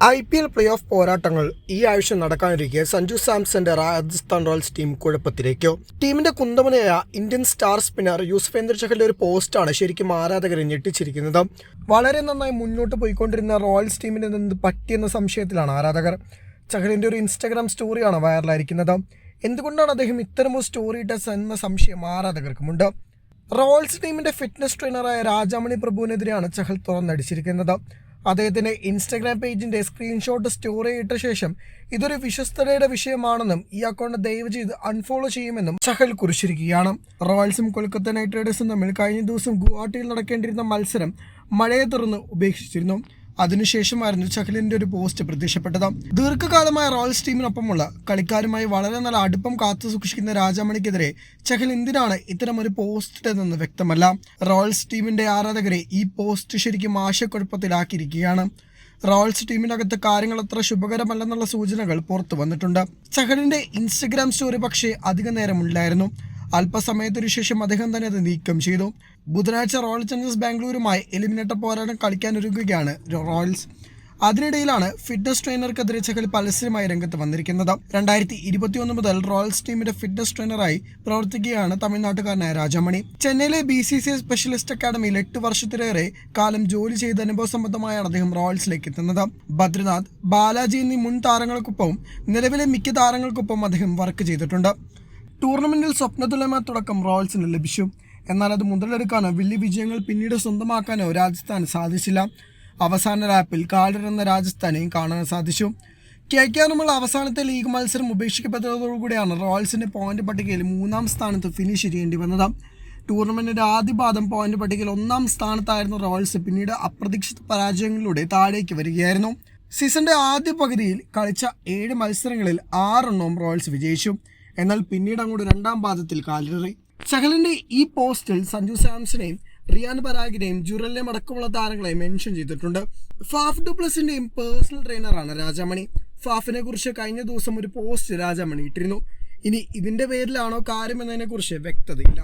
IPL play off പോരാട്ടങ്ങൾ ഈ ആഴ്ച നടക്കാനിരിക്കെ സഞ്ജു സാംസന്റെ രാജസ്ഥാൻ റോയൽസ് ടീം കുഴപ്പത്തിലേക്ക്. ടീമിന്റെ കുന്തമനയായ ഇന്ത്യൻ സ്റ്റാർ സ്പിന്നർ യൂസ്വേന്ദ്ര ചഹലിന്റെ ഒരു പോസ്റ്റാണ് ശരിക്കും ആരാധകരെ ഞെട്ടിച്ചിരിക്കുന്നത്. വളരെ നന്നായി മുന്നോട്ട് പോയിക്കൊണ്ടിരുന്ന റോയൽസ് ടീമിന് നിന്ന് പറ്റിയെന്ന സംശയത്തിലാണ് ആരാധകർ. ചഹലിന്റെ ഒരു ഇൻസ്റ്റാഗ്രാം സ്റ്റോറിയാണ് വൈറലായിരിക്കുന്നത്. എന്തുകൊണ്ടാണ് അദ്ദേഹം ഇത്തരമൊരു സ്റ്റോറി ഇട്ടത് എന്ന സംശയം ആരാധകർക്കുമുണ്ട്. റോയൽസ് ടീമിന്റെ ഫിറ്റ്നസ് ട്രെയിനറായ രാജാമണി പ്രഭുവിനെതിരെയാണ് ചഹൽ തുറന്നടിച്ചിരിക്കുന്നത്. അദ്ദേഹത്തിന്റെ ഇൻസ്റ്റഗ്രാം പേജിന്റെ സ്ക്രീൻഷോട്ട് സ്റ്റോറി ഇട്ട ശേഷം ഇതൊരു വിശ്വസ്തതയുടെ വിഷയമാണെന്നും ഈ അക്കൗണ്ട് ദയവ് ചെയ്ത് അൺഫോളോ ചെയ്യുമെന്നും ചഹൽ കുറിച്ചിരിക്കുകയാണ്. റോയൽസും കൊൽക്കത്ത നൈറ്റ് റൈഡേഴ്സും തമ്മിൽ കഴിഞ്ഞ ദിവസം ഗുവാഹട്ടിയിൽ നടക്കേണ്ടിരുന്ന മത്സരം മഴയെ തുടർന്ന് ഉപേക്ഷിച്ചിരുന്നു. അതിനുശേഷമായിരുന്നു ചഹലിന്റെ ഒരു പോസ്റ്റ് പ്രത്യക്ഷപ്പെട്ടത്. ദീർഘകാലമായ റോയൽസ് ടീമിനൊപ്പമുള്ള കളിക്കാരുമായി വളരെ നല്ല അടുപ്പം കാത്തു സൂക്ഷിക്കുന്ന രാജാമണിക്കെതിരെ ചഹൽ എന്തിനാണ് ഇത്തരമൊരു പോസ്റ്റ് ഇട്ടതെന്ന് വ്യക്തമല്ല. റോയൽസ് ടീമിന്റെ ആരാധകരെ ഈ പോസ്റ്റ് ശരിക്കും ആശയക്കുഴപ്പത്തിലാക്കിയിരിക്കുകയാണ്. റോയൽസ് ടീമിനകത്ത് കാര്യങ്ങൾ അത്ര ശുഭകരമല്ലെന്നുള്ള സൂചനകൾ പുറത്തു വന്നിട്ടുണ്ട്. ചഹലിന്റെ ഇൻസ്റ്റഗ്രാം സ്റ്റോറി പക്ഷേ അധിക നേരമില്ലായിരുന്നു. അല്പസമയത്തിനു ശേഷം അദ്ദേഹം തന്നെ അത് നീക്കം ചെയ്തു. ബുധനാഴ്ച റോയൽ ചലഞ്ചേഴ്സ് ബാംഗ്ലൂരുമായി എലിമിനേറ്റർ പോരാട്ടം കളിക്കാനൊരുങ്ങുകയാണ് റോയൽസ്. അതിനിടയിലാണ് ഫിറ്റ്നസ് ട്രെയിനർക്കെതിരെ ചഹൽ പരസ്യമായി രംഗത്ത് വന്നിരിക്കുന്നത്. 2021 മുതൽ റോയൽസ് ടീമിന്റെ ഫിറ്റ്നസ് ട്രെയിനറായി പ്രവർത്തിക്കുകയാണ് തമിഴ്നാട്ടുകാരനായ രാജാമണി. ചെന്നൈയിലെ BCCI സ്പെഷ്യലിസ്റ്റ് അക്കാദമിയിൽ 8 വർഷത്തിലേറെ കാലം ജോലി ചെയ്ത അനുഭവ സംബന്ധമായാണ് അദ്ദേഹം റോയൽസിലേക്ക് എത്തുന്നത്. ബദ്രിനാഥ്, ബാലാജി എന്നീ മുൻ താരങ്ങൾക്കൊപ്പം നിലവിലെ മിക്ക താരങ്ങൾക്കൊപ്പം അദ്ദേഹം വർക്ക് ചെയ്തിട്ടുണ്ട്. ടൂർണമെന്റിൽ സ്വപ്നതുല്യമായ തുടക്കം റോയൽസിന് ലഭിച്ചു. എന്നാൽ അത് മുതലെടുക്കാനോ വലിയ വിജയങ്ങൾ പിന്നീട് സ്വന്തമാക്കാനോ രാജസ്ഥാന് സാധിച്ചില്ല. അവസാന ലാപ്പിൽ കാലിറങ്ങുന്ന രാജസ്ഥാനെയും കാണാൻ സാധിച്ചു. KKRമുള്ള അവസാനത്തെ ലീഗ് മത്സരം ഉപേക്ഷിക്കപ്പെട്ടതോടുകൂടിയാണ് റോയൽസിന്റെ പോയിന്റ് പട്ടികയിൽ 3ാം സ്ഥാനത്ത് ഫിനിഷ് ചെയ്യേണ്ടി വന്നത്. ടൂർണമെന്റിന്റെ ആദ്യ പാദം പോയിന്റ് പട്ടികയിൽ 1ാം സ്ഥാനത്തായിരുന്ന റോയൽസ് പിന്നീട് അപ്രതീക്ഷിത പരാജയങ്ങളിലൂടെ താഴേക്ക് വരികയായിരുന്നു. സീസണിന്റെ ആദ്യ പകുതിയിൽ കളിച്ച 7 മത്സരങ്ങളിൽ 6 എണ്ണവും റോയൽസ് വിജയിച്ചു. എന്നാൽ പിന്നീട് അങ്ങോട്ട് 2ാം പാദത്തിൽ കാലിടറി. ചഹലിന്റെ ഈ പോസ്റ്റിൽ സഞ്ജു സാംസണെയും റിയാൻ പരാഗിനെയും ജുറലിനെയും അടക്കമുള്ള താരങ്ങളെ മെൻഷൻ ചെയ്തിട്ടുണ്ട്. ഫാഫ് ഡു പ്ലസിന്റെയും പേഴ്സണൽ ട്രെയിനറാണ് രാജാമണി. ഫാഫിനെ കുറിച്ച് കഴിഞ്ഞ ദിവസം ഒരു പോസ്റ്റ് രാജാമണി ഇട്ടിരുന്നു. ഇനി ഇതിന്റെ പേരിലാണോ കാര്യമെന്നതിനെ കുറിച്ച് വ്യക്തതയില്ല.